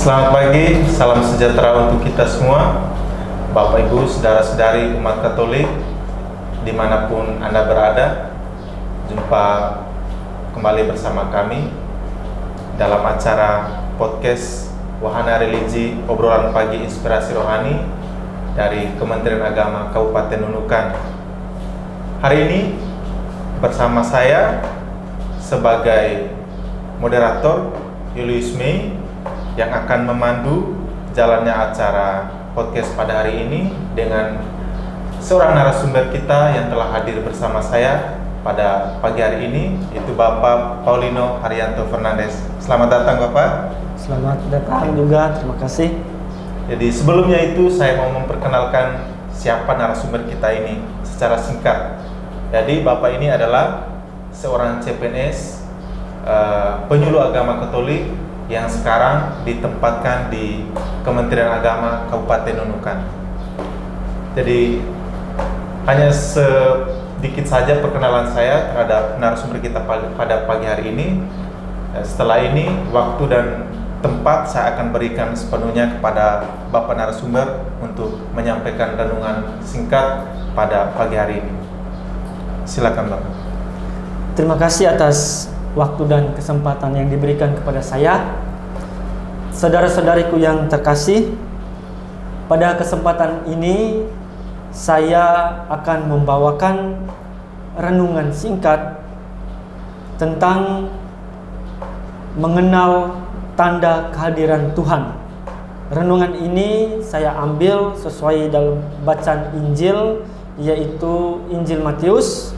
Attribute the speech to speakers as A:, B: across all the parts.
A: Selamat pagi, salam sejahtera untuk kita semua, Bapak Ibu, saudara-saudari umat Katolik, dimanapun Anda berada. Jumpa kembali bersama kami dalam acara podcast Wahana Religi Obrolan Pagi Inspirasi Rohani dari Kementerian Agama Kabupaten Nunukan. Hari ini bersama saya sebagai moderator Julius Mei yang akan memandu jalannya acara podcast pada hari ini dengan seorang narasumber kita yang telah hadir bersama saya pada pagi hari ini, yaitu Bapak Paulino Haryanto Fernandes. Selamat datang Bapak.
B: Selamat datang juga, terima kasih.
A: Jadi sebelumnya itu saya mau memperkenalkan siapa narasumber kita ini secara singkat. Jadi Bapak ini adalah seorang CPNS, penyuluh agama Katolik yang sekarang ditempatkan di Kementerian Agama Kabupaten Nunukan. Jadi hanya sedikit saja perkenalan saya terhadap narasumber kita pada pagi hari ini. Setelah ini waktu dan tempat saya akan berikan sepenuhnya kepada Bapak narasumber untuk menyampaikan renungan singkat pada pagi hari ini. Silakan Bapak.
B: Terima kasih atas waktu dan kesempatan yang diberikan kepada saya. Saudara-saudariku yang terkasih, pada kesempatan ini saya akan membawakan renungan singkat tentang mengenal tanda kehadiran Tuhan. Renungan ini saya ambil sesuai dalam bacaan Injil, yaitu Injil Matius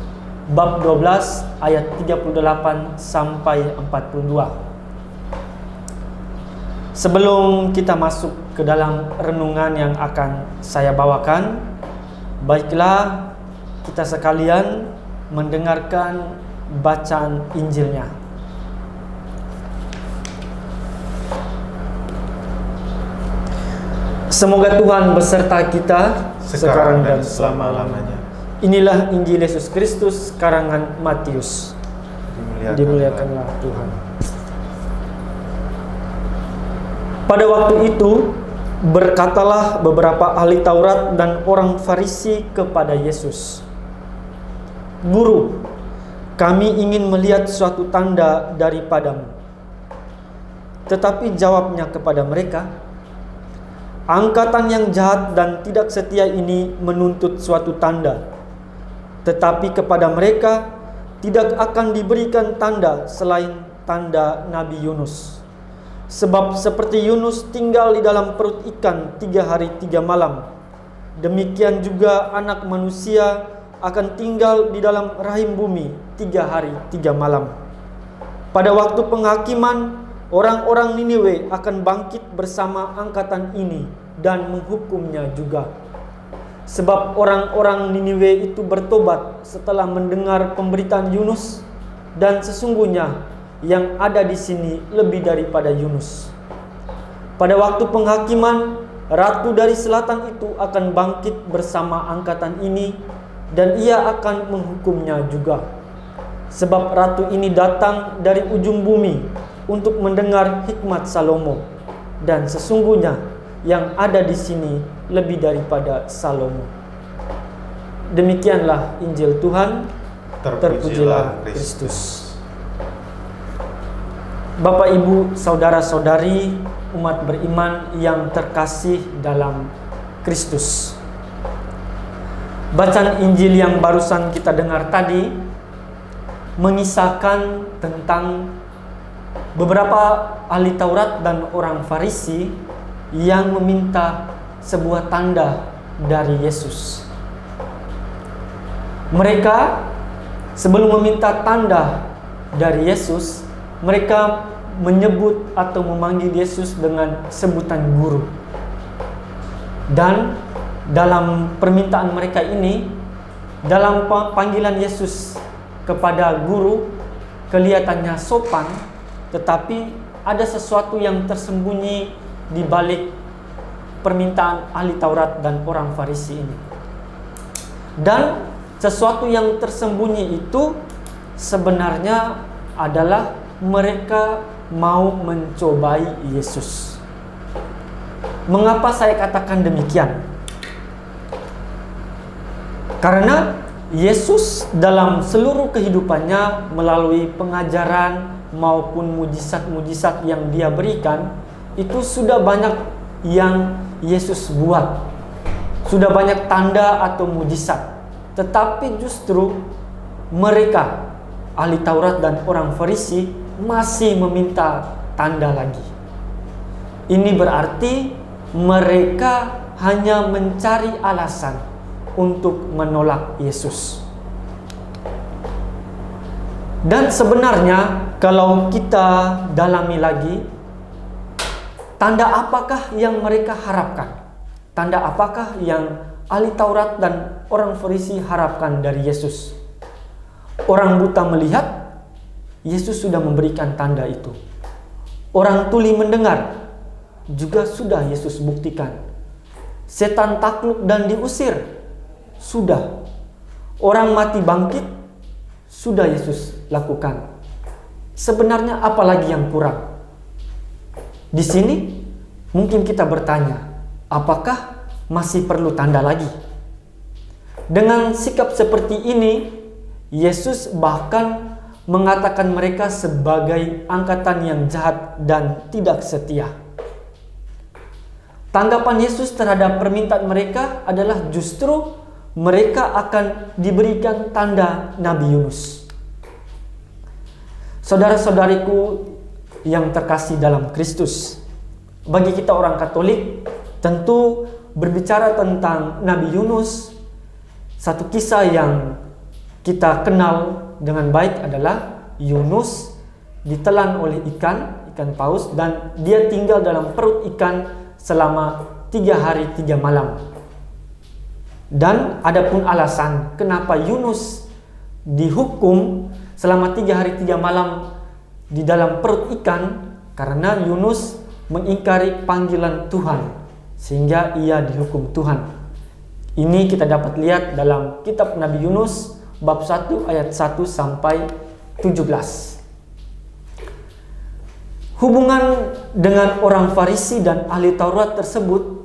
B: bab 12 ayat 38 sampai 42. Sebelum kita masuk ke dalam renungan yang akan saya bawakan, baiklah kita sekalian mendengarkan bacaan Injilnya. Semoga Tuhan beserta kita sekarang dan selama-lamanya. Inilah Injil Yesus Kristus karangan Matius. Dimuliakanlah Tuhan. Pada waktu itu berkatalah beberapa ahli Taurat dan orang Farisi kepada Yesus, "Guru, kami ingin melihat suatu tanda daripadamu." Tetapi jawabnya kepada mereka, "Angkatan yang jahat dan tidak setia ini menuntut suatu tanda. Tetapi kepada mereka tidak akan diberikan tanda selain tanda Nabi Yunus. Sebab seperti Yunus tinggal di dalam perut ikan 3 hari 3 malam, demikian juga Anak Manusia akan tinggal di dalam rahim bumi 3 hari 3 malam. Pada waktu penghakiman, orang-orang Niniwe akan bangkit bersama angkatan ini dan menghukumnya juga. Sebab orang-orang Niniwe itu bertobat setelah mendengar pemberitaan Yunus, dan sesungguhnya yang ada di sini lebih daripada Yunus. Pada waktu penghakiman, ratu dari selatan itu akan bangkit bersama angkatan ini, dan ia akan menghukumnya juga. Sebab ratu ini datang dari ujung bumi untuk mendengar hikmat Salomo, dan sesungguhnya yang ada di sini lebih daripada Salomo." Demikianlah Injil Tuhan. Terpujilah Kristus. Bapak, Ibu, saudara-saudari umat beriman yang terkasih dalam Kristus, bacaan Injil yang barusan kita dengar tadi mengisahkan tentang beberapa ahli Taurat dan orang Farisi yang meminta sebuah tanda dari Yesus. Mereka sebelum meminta tanda dari Yesus, mereka menyebut atau memanggil Yesus dengan sebutan guru. Dan dalam permintaan mereka ini, dalam panggilan Yesus kepada guru, kelihatannya sopan, tetapi ada sesuatu yang tersembunyi di balik permintaan ahli Taurat dan orang Farisi ini. Dan sesuatu yang tersembunyi itu sebenarnya adalah mereka mau mencobai Yesus. Mengapa saya katakan demikian? Karena Yesus dalam seluruh kehidupannya melalui pengajaran maupun mujizat-mujizat yang dia berikan, itu sudah banyak yang Yesus buat. Sudah banyak tanda atau mujizat. Tetapi justru mereka, ahli Taurat dan orang Farisi, masih meminta tanda lagi. Ini berarti mereka hanya mencari alasan untuk menolak Yesus. Dan sebenarnya kalau kita dalami lagi, tanda apakah yang mereka harapkan? Tanda apakah yang ahli Taurat dan orang Farisi harapkan dari Yesus? Orang buta melihat, Yesus sudah memberikan tanda itu. Orang tuli mendengar, juga sudah Yesus buktikan. Setan takluk dan diusir, sudah. Orang mati bangkit, sudah Yesus lakukan. Sebenarnya apa lagi yang kurang? Di sini mungkin kita bertanya, apakah masih perlu tanda lagi? Dengan sikap seperti ini, Yesus bahkan mengatakan mereka sebagai angkatan yang jahat dan tidak setia. Tanggapan Yesus terhadap permintaan mereka adalah justru mereka akan diberikan tanda Nabi Yunus. Saudara-saudariku yang terkasih dalam Kristus, bagi kita orang Katolik, tentu berbicara tentang Nabi Yunus, satu kisah yang kita kenal dengan baik adalah Yunus ditelan oleh ikan paus, dan dia tinggal dalam perut ikan selama 3 hari 3 malam. Dan adapun alasan kenapa Yunus dihukum selama 3 hari 3 malam di dalam perut ikan, karena Yunus mengingkari panggilan Tuhan sehingga ia dihukum Tuhan. Ini kita dapat lihat dalam kitab Nabi Yunus bab 1 ayat 1 sampai 17. Hubungan dengan orang Farisi dan ahli Taurat tersebut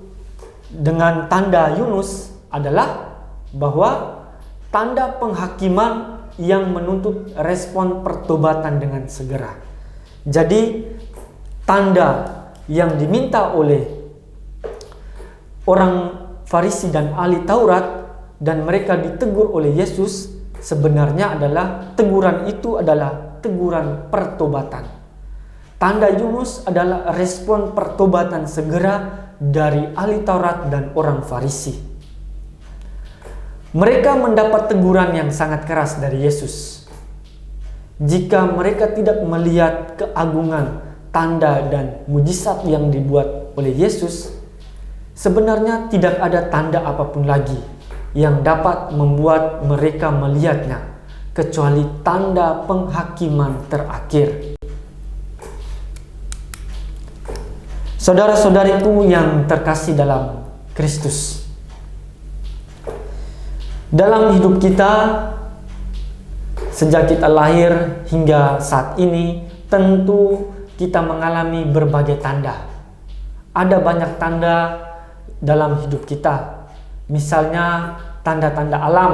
B: dengan tanda Yunus adalah bahwa tanda penghakiman yang menuntut respon pertobatan dengan segera. Jadi tanda yang diminta oleh orang Farisi dan ahli Taurat dan mereka ditegur oleh Yesus sebenarnya adalah teguran itu adalah teguran pertobatan. Tanda Yunus adalah respon pertobatan segera dari ahli Taurat dan orang Farisi. Mereka mendapat teguran yang sangat keras dari Yesus. Jika mereka tidak melihat keagungan, tanda dan mujizat yang dibuat oleh Yesus, sebenarnya tidak ada tanda apapun lagi yang dapat membuat mereka melihatnya, kecuali tanda penghakiman terakhir. Saudara-saudariku yang terkasih dalam Kristus, dalam hidup kita, sejak kita lahir hingga saat ini, tentu kita mengalami berbagai tanda. Ada banyak tanda dalam hidup kita. Misalnya tanda-tanda alam.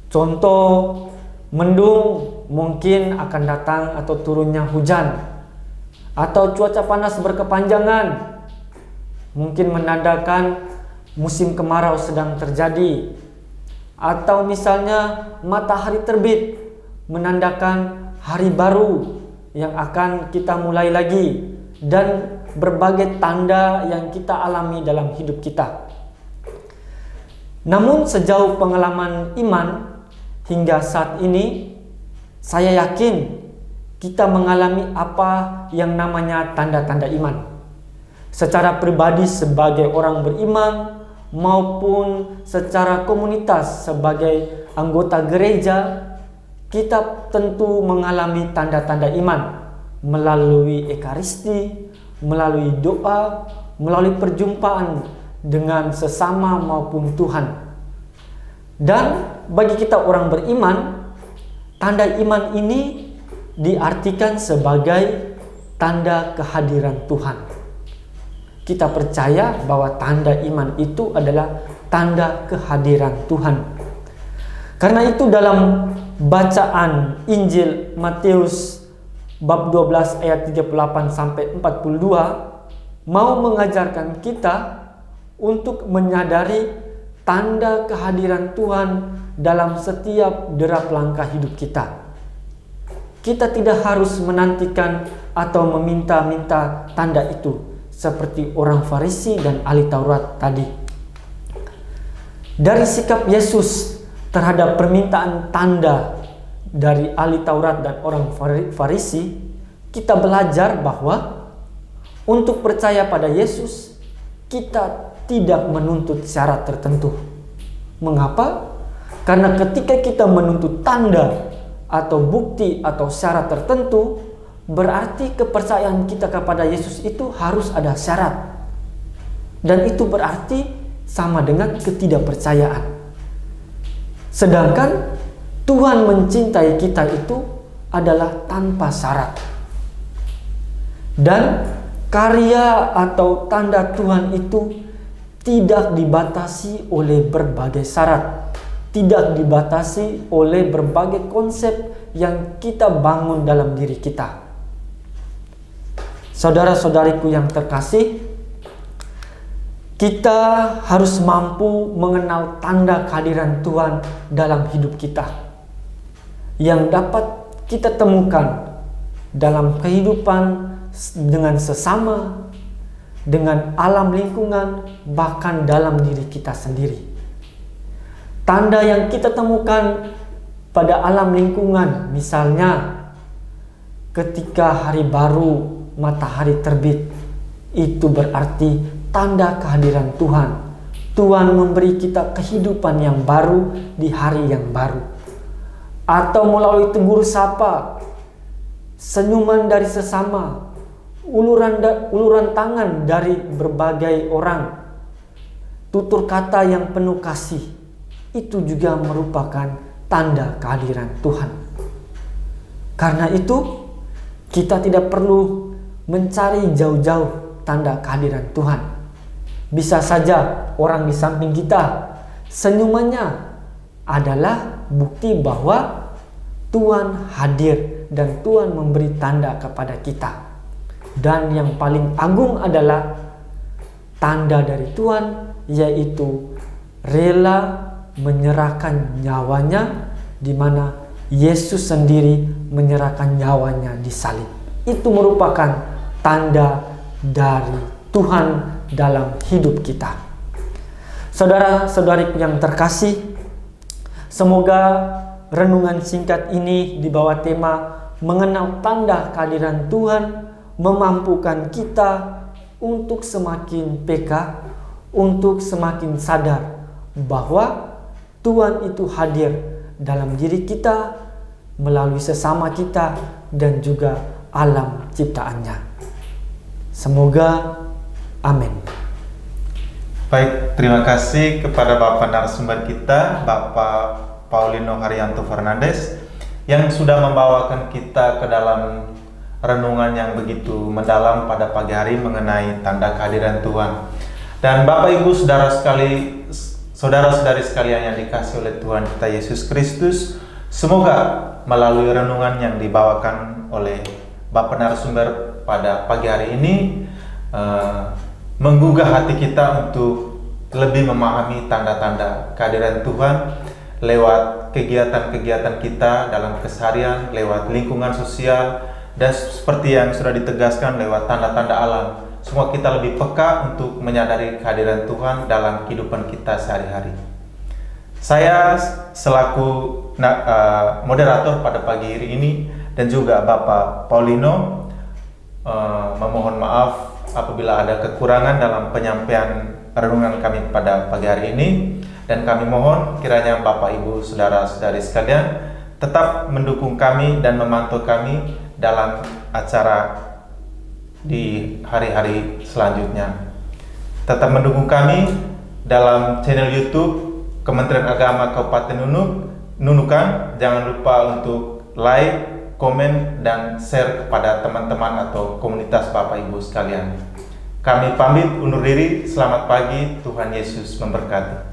B: Contoh, mendung mungkin akan datang atau turunnya hujan. Atau cuaca panas berkepanjangan mungkin menandakan musim kemarau sedang terjadi. Atau misalnya matahari terbit menandakan hari baru yang akan kita mulai lagi, dan berbagai tanda yang kita alami dalam hidup kita. Namun sejauh pengalaman iman hingga saat ini, saya yakin kita mengalami apa yang namanya tanda-tanda iman. Secara pribadi sebagai orang beriman maupun secara komunitas sebagai anggota gereja, kita tentu mengalami tanda-tanda iman melalui ekaristi, melalui doa, melalui perjumpaan dengan sesama maupun Tuhan. Dan bagi kita orang beriman, tanda iman ini diartikan sebagai tanda kehadiran Tuhan. kita percaya bahwa tanda iman itu adalah tanda kehadiran Tuhan. Karena itu dalam bacaan Injil Matius bab 12 ayat 38 sampai 42 mau mengajarkan kita untuk menyadari tanda kehadiran Tuhan dalam setiap derap langkah hidup kita. Kita tidak harus menantikan atau meminta-minta tanda itu seperti orang Farisi dan ahli Taurat tadi. Dari sikap Yesus terhadap permintaan tanda dari ahli Taurat dan orang Farisi, kita belajar bahwa untuk percaya pada Yesus, kita tidak menuntut syarat tertentu. Mengapa? Karena ketika kita menuntut tanda atau bukti atau syarat tertentu, berarti kepercayaan kita kepada Yesus itu harus ada syarat. Dan itu berarti sama dengan ketidakpercayaan. Sedangkan Tuhan mencintai kita itu adalah tanpa syarat. Dan karya atau tanda Tuhan itu tidak dibatasi oleh berbagai syarat, tidak dibatasi oleh berbagai konsep yang kita bangun dalam diri kita. Saudara-saudariku yang terkasih, kita harus mampu mengenal tanda kehadiran Tuhan dalam hidup kita yang dapat kita temukan dalam kehidupan dengan sesama, dengan alam lingkungan, bahkan dalam diri kita sendiri. Tanda yang kita temukan pada alam lingkungan, misalnya ketika hari baru matahari terbit, itu berarti tanda kehadiran Tuhan. Tuhan memberi kita kehidupan yang baru di hari yang baru. Atau melalui tegur sapa, senyuman dari sesama, uluran tangan dari berbagai orang, tutur kata yang penuh kasih, itu juga merupakan tanda kehadiran Tuhan. Karena itu, kita tidak perlu mencari jauh-jauh tanda kehadiran Tuhan. Bisa saja orang di samping kita, senyumannya adalah bukti bahwa Tuhan hadir dan Tuhan memberi tanda kepada kita. Dan yang paling agung adalah tanda dari Tuhan, yaitu rela menyerahkan nyawanya, di mana Yesus sendiri menyerahkan nyawanya di salib. Itu merupakan tanda dari Tuhan dalam hidup kita. Saudara-saudariku yang terkasih, semoga renungan singkat ini di bawah tema mengenal tanda kehadiran Tuhan memampukan kita untuk semakin peka, untuk semakin sadar bahwa Tuhan itu hadir dalam diri kita, melalui sesama kita, dan juga alam ciptaannya. Semoga amin.
A: Baik, terima kasih kepada Bapak narasumber kita, Bapak Paulino Haryanto Fernandes, yang sudah membawakan kita ke dalam renungan yang begitu mendalam pada pagi hari mengenai tanda kehadiran Tuhan. Dan Bapak Ibu saudara-saudari sekalian yang dikasihi oleh Tuhan kita Yesus Kristus, semoga melalui renungan yang dibawakan oleh Bapak narasumber pada pagi hari ini menggugah hati kita untuk lebih memahami tanda-tanda kehadiran Tuhan lewat kegiatan-kegiatan kita dalam keseharian, lewat lingkungan sosial, dan seperti yang sudah ditegaskan lewat tanda-tanda alam. Semua kita lebih peka untuk menyadari kehadiran Tuhan dalam kehidupan kita sehari-hari. Saya selaku moderator pada pagi hari ini dan juga Bapak Paulino memohon maaf apabila ada kekurangan dalam penyampaian renungan kami pada pagi hari ini, dan kami mohon kiranya Bapak Ibu saudara-saudari sekalian tetap mendukung kami dan memantau kami dalam acara di hari-hari selanjutnya. Tetap mendukung kami dalam channel YouTube Kementerian Agama Kabupaten Nunukan. Jangan lupa untuk like, komen, dan share kepada teman-teman atau komunitas Bapak Ibu sekalian. Kami pamit undur diri, selamat pagi, Tuhan Yesus memberkati.